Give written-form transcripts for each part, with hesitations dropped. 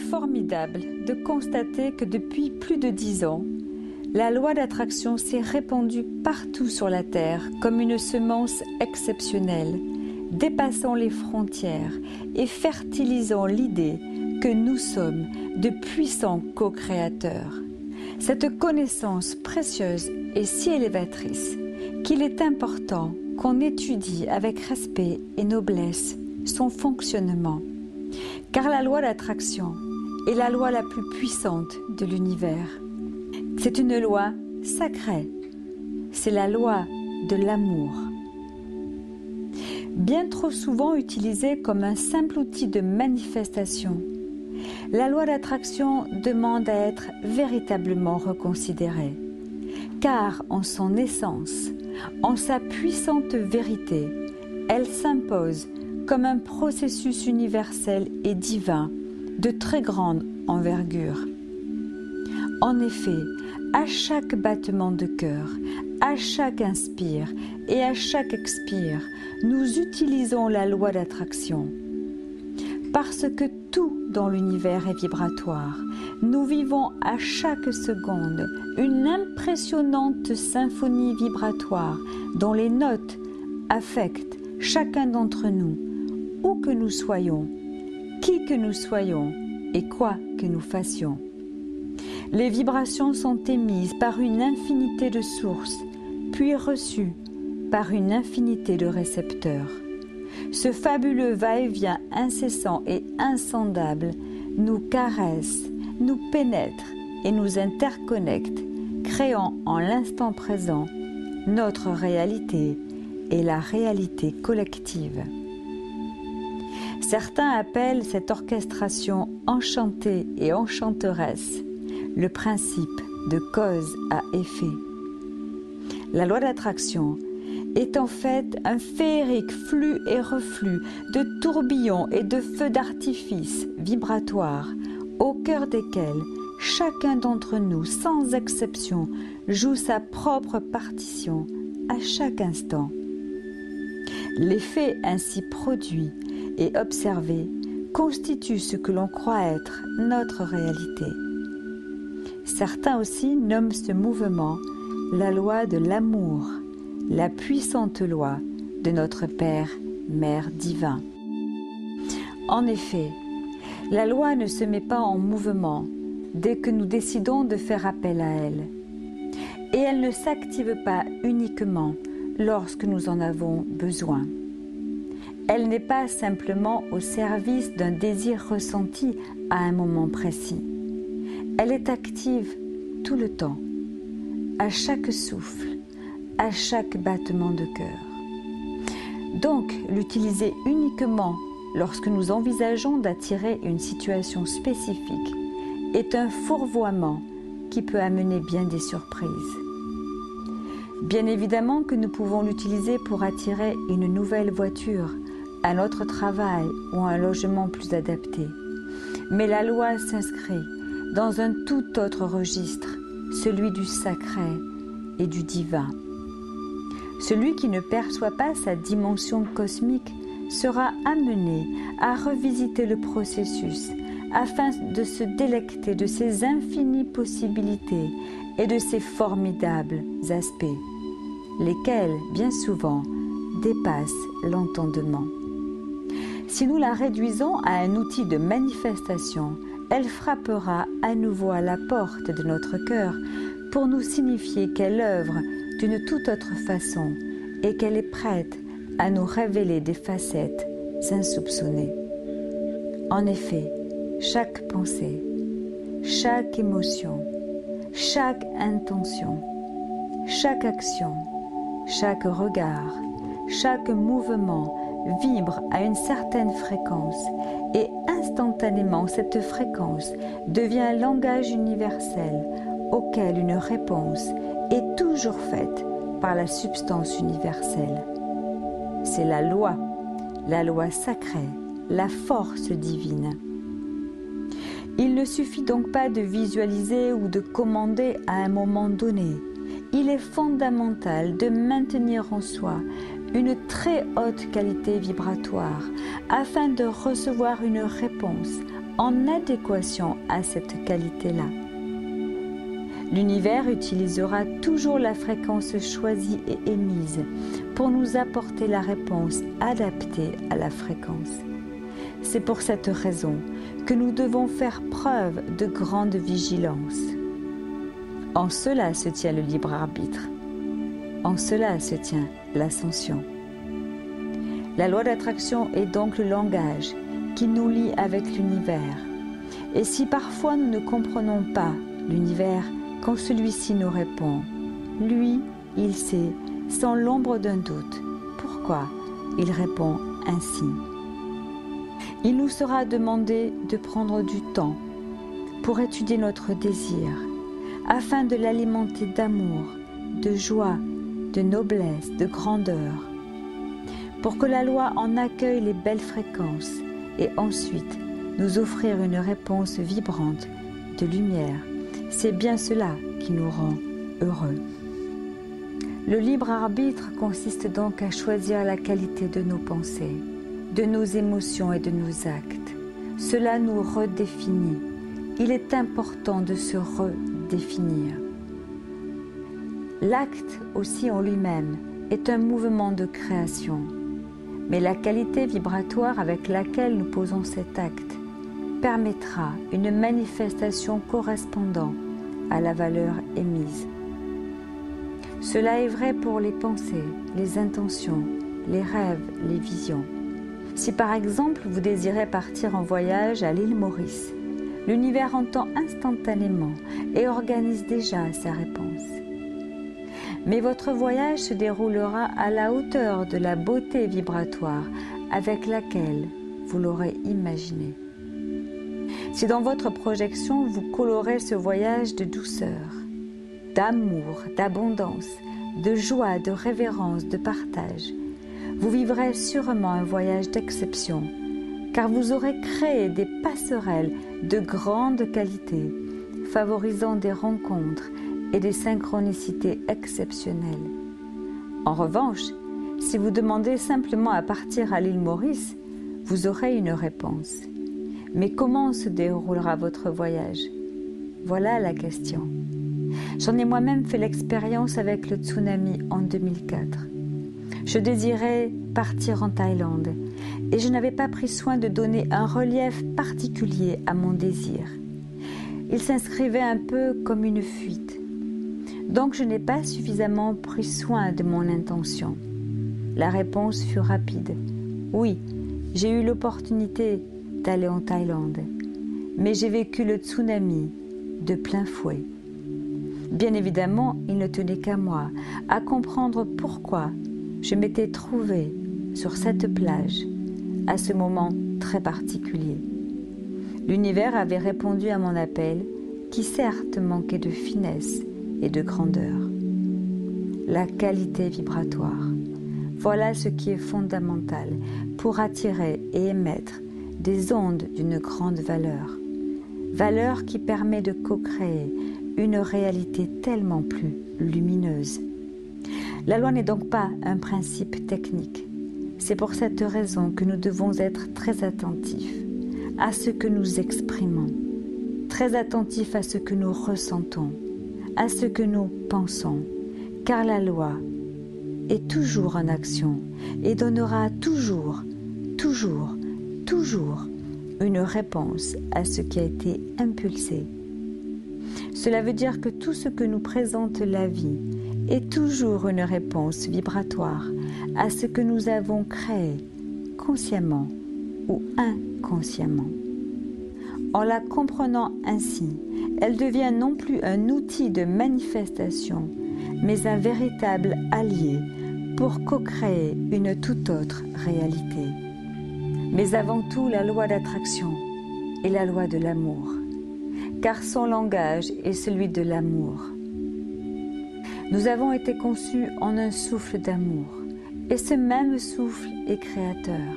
formidable de constater que depuis plus de 10 ans, la loi d'attraction s'est répandue partout sur la Terre comme une semence exceptionnelle, dépassant les frontières et fertilisant l'idée que nous sommes de puissants co-créateurs. Cette connaissance précieuse est si élévatrice qu'il est important qu'on étudie avec respect et noblesse son fonctionnement, car la loi d'attraction est la loi la plus puissante de l'univers. C'est une loi sacrée, c'est la loi de l'amour. Bien trop souvent utilisée comme un simple outil de manifestation, la loi d'attraction demande à être véritablement reconsidérée, car en son essence, en sa puissante vérité, elle s'impose comme un processus universel et divin de très grande envergure. En effet, à chaque battement de cœur, à chaque inspire et à chaque expire, nous utilisons la loi d'attraction. Parce que tout dans l'univers est vibratoire, nous vivons à chaque seconde une impressionnante symphonie vibratoire dont les notes affectent chacun d'entre nous, où que nous soyons, qui que nous soyons et quoi que nous fassions. Les vibrations sont émises par une infinité de sources, puis reçues par une infinité de récepteurs. Ce fabuleux va-et-vient incessant et insondable nous caresse, nous pénètre et nous interconnecte, créant en l'instant présent notre réalité et la réalité collective. Certains appellent cette orchestration enchantée et enchanteresse le principe de cause à effet. La loi d'attraction est en fait un féerique flux et reflux de tourbillons et de feux d'artifice vibratoires au cœur desquels chacun d'entre nous, sans exception, joue sa propre partition à chaque instant. L'effet ainsi produit et observé constitue ce que l'on croit être notre réalité. Certains aussi nomment ce mouvement la loi de l'amour, la puissante loi de notre Père, Mère divin. En effet, la loi ne se met pas en mouvement dès que nous décidons de faire appel à elle. Et elle ne s'active pas uniquement lorsque nous en avons besoin. Elle n'est pas simplement au service d'un désir ressenti à un moment précis. Elle est active tout le temps, à chaque souffle, à chaque battement de cœur. Donc, l'utiliser uniquement lorsque nous envisageons d'attirer une situation spécifique est un fourvoiement qui peut amener bien des surprises. Bien évidemment que nous pouvons l'utiliser pour attirer une nouvelle voiture, un autre travail ou un logement plus adapté. Mais la loi s'inscrit dans un tout autre registre, celui du sacré et du divin. Celui qui ne perçoit pas sa dimension cosmique sera amené à revisiter le processus afin de se délecter de ses infinies possibilités et de ses formidables aspects, lesquels, bien souvent, dépassent l'entendement. Si nous la réduisons à un outil de manifestation, elle frappera à nouveau à la porte de notre cœur pour nous signifier qu'elle œuvre d'une toute autre façon et qu'elle est prête à nous révéler des facettes insoupçonnées. En effet, chaque pensée, chaque émotion, chaque intention, chaque action, chaque regard, chaque mouvement vibre à une certaine fréquence et instantanément cette fréquence devient un langage universel auquel une réponse est toujours faite par la substance universelle. C'est la loi sacrée, la force divine. Il ne suffit donc pas de visualiser ou de commander à un moment donné. Il est fondamental de maintenir en soi une très haute qualité vibratoire afin de recevoir une réponse en adéquation à cette qualité-là. L'univers utilisera toujours la fréquence choisie et émise pour nous apporter la réponse adaptée à la fréquence. C'est pour cette raison que nous devons faire preuve de grande vigilance. En cela se tient le libre arbitre. En cela se tient l'ascension. La loi d'attraction est donc le langage qui nous lie avec l'univers. Et si parfois nous ne comprenons pas l'univers, quand celui-ci nous répond, lui, il sait, sans l'ombre d'un doute, pourquoi il répond ainsi. Il nous sera demandé de prendre du temps pour étudier notre désir, afin de l'alimenter d'amour, de joie, de noblesse, de grandeur, pour que la loi en accueille les belles fréquences et ensuite nous offrir une réponse vibrante de lumière. C'est bien cela qui nous rend heureux. Le libre arbitre consiste donc à choisir la qualité de nos pensées, de nos émotions et de nos actes. Cela nous redéfinit. Il est important de se redéfinir. L'acte aussi en lui-même est un mouvement de création. Mais la qualité vibratoire avec laquelle nous posons cet acte permettra une manifestation correspondant à la valeur émise. Cela est vrai pour les pensées, les intentions, les rêves, les visions. Si par exemple vous désirez partir en voyage à l'île Maurice, l'univers entend instantanément et organise déjà sa réponse. Mais votre voyage se déroulera à la hauteur de la beauté vibratoire avec laquelle vous l'aurez imaginé. Si dans votre projection vous colorez ce voyage de douceur, d'amour, d'abondance, de joie, de révérence, de partage, vous vivrez sûrement un voyage d'exception, car vous aurez créé des passerelles de grande qualité, favorisant des rencontres et des synchronicités exceptionnelles. En revanche, si vous demandez simplement à partir à l'île Maurice, vous aurez une réponse. Mais comment se déroulera votre voyage? Voilà la question. J'en ai moi-même fait l'expérience avec le tsunami en 2004. Je désirais partir en Thaïlande et je n'avais pas pris soin de donner un relief particulier à mon désir. Il s'inscrivait un peu comme une fuite. Donc je n'ai pas suffisamment pris soin de mon intention. La réponse fut rapide. Oui, j'ai eu l'opportunité d'aller en Thaïlande, mais j'ai vécu le tsunami de plein fouet. Bien évidemment, il ne tenait qu'à moi, à comprendre pourquoi je m'étais trouvée sur cette plage, à ce moment très particulier. L'univers avait répondu à mon appel, qui certes manquait de finesse et de grandeur. La qualité vibratoire, voilà ce qui est fondamental pour attirer et émettre des ondes d'une grande valeur. Valeur qui permet de co-créer une réalité tellement plus lumineuse. La loi n'est donc pas un principe technique. C'est pour cette raison que nous devons être très attentifs à ce que nous exprimons, très attentifs à ce que nous ressentons, à ce que nous pensons, car la loi est toujours en action et donnera toujours une réponse à ce qui a été impulsé. Cela veut dire que tout ce que nous présente la vie est toujours une réponse vibratoire à ce que nous avons créé, consciemment ou inconsciemment. En la comprenant ainsi, elle devient non plus un outil de manifestation, mais un véritable allié pour co-créer une toute autre réalité. Mais avant tout, la loi d'attraction est la loi de l'amour, car son langage est celui de l'amour. Nous avons été conçus en un souffle d'amour, et ce même souffle est créateur.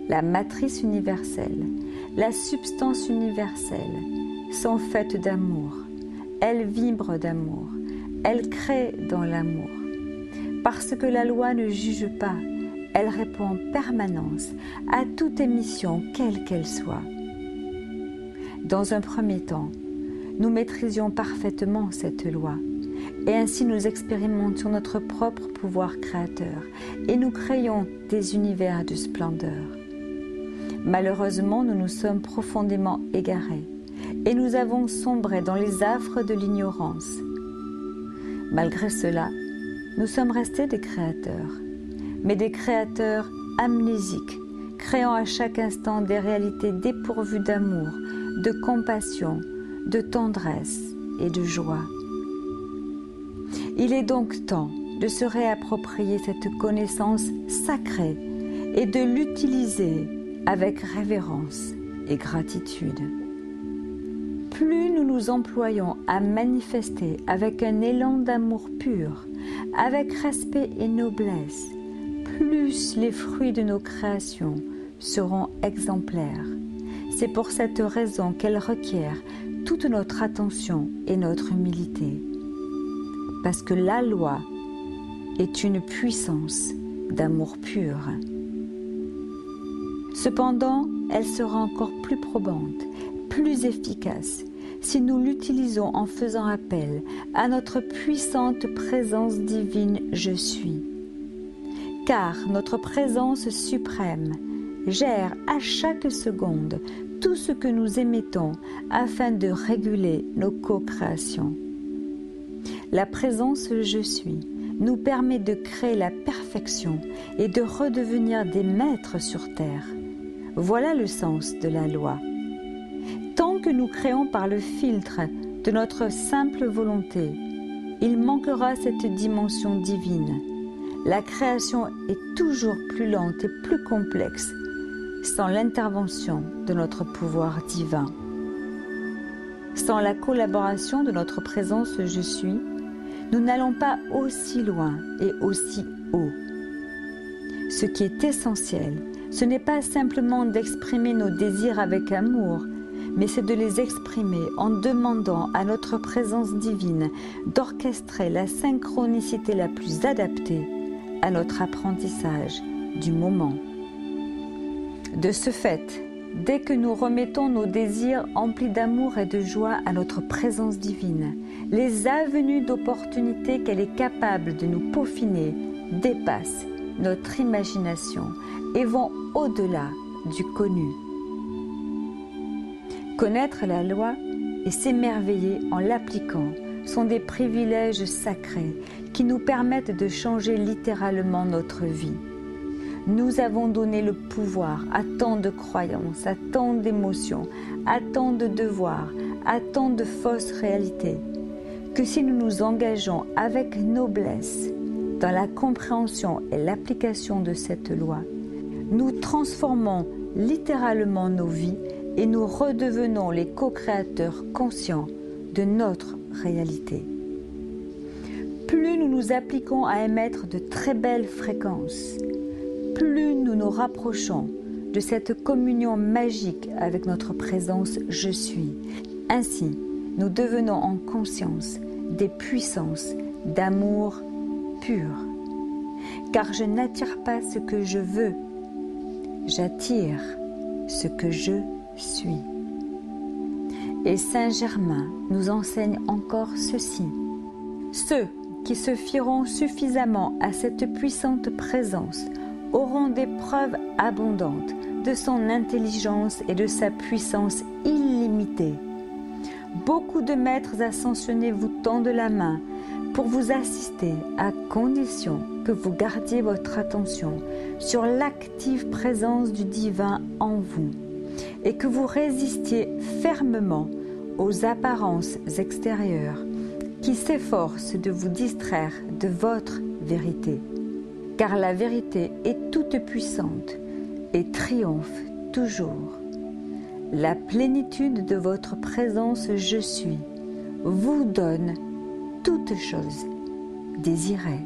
La matrice universelle, la substance universelle sont faites d'amour. Elles vibrent d'amour, elles créent dans l'amour. Parce que la loi ne juge pas, elle répond en permanence à toute émission, quelle qu'elle soit. dans un premier temps, nous maîtrisions parfaitement cette loi, et ainsi nous expérimentions notre propre pouvoir créateur, et nous créions des univers de splendeur. Malheureusement, nous nous sommes profondément égarés, et nous avons sombré dans les affres de l'ignorance. Malgré cela, nous sommes restés des créateurs, mais des créateurs amnésiques, créant à chaque instant des réalités dépourvues d'amour, de compassion, de tendresse et de joie. Il est donc temps de se réapproprier cette connaissance sacrée et de l'utiliser avec révérence et gratitude. Plus nous nous employons à manifester avec un élan d'amour pur, avec respect et noblesse, plus les fruits de nos créations seront exemplaires. C'est pour cette raison qu'elles requièrent toute notre attention et notre humilité. Parce que la loi est une puissance d'amour pur. Cependant, elle sera encore plus probante, plus efficace, si nous l'utilisons en faisant appel à notre puissante présence divine « Je suis ». Car notre présence suprême gère à chaque seconde tout ce que nous émettons afin de réguler nos co-créations. La présence « Je suis » nous permet de créer la perfection et de redevenir des maîtres sur terre. Voilà le sens de la loi. Tant que nous créons par le filtre de notre simple volonté, il manquera cette dimension divine. La création est toujours plus lente et plus complexe sans l'intervention de notre pouvoir divin. Sans la collaboration de notre présence « Je suis », nous n'allons pas aussi loin et aussi haut. Ce qui est essentiel, ce n'est pas simplement d'exprimer nos désirs avec amour, mais c'est de les exprimer en demandant à notre présence divine d'orchestrer la synchronicité la plus adaptée à notre apprentissage du moment. De ce fait, dès que nous remettons nos désirs emplis d'amour et de joie à notre présence divine, les avenues d'opportunités qu'elle est capable de nous peaufiner dépassent notre imagination et vont au-delà du connu. Connaître la loi et s'émerveiller en l'appliquant sont des privilèges sacrés qui nous permettent de changer littéralement notre vie. Nous avons donné le pouvoir à tant de croyances, à tant d'émotions, à tant de devoirs, à tant de fausses réalités, que si nous nous engageons avec noblesse dans la compréhension et l'application de cette loi, nous transformons littéralement nos vies et nous redevenons les co-créateurs conscients de notre réalité. Plus nous nous appliquons à émettre de très belles fréquences, plus nous nous rapprochons de cette communion magique avec notre présence « Je suis ». Ainsi, nous devenons en conscience des puissances d'amour pur. Car je n'attire pas ce que je veux, j'attire ce que je suis. Et Saint Germain nous enseigne encore ceci. Ceux qui se fieront suffisamment à cette puissante présence auront des preuves abondantes de son intelligence et de sa puissance illimitée. Beaucoup de maîtres ascensionnés vous tendent la main pour vous assister à condition que vous gardiez votre attention sur l'active présence du divin en vous et que vous résistiez fermement aux apparences extérieures qui s'efforcent de vous distraire de votre vérité. Car la vérité est toute puissante et triomphe toujours. La plénitude de votre présence « Je suis » vous donne toutes choses désirées.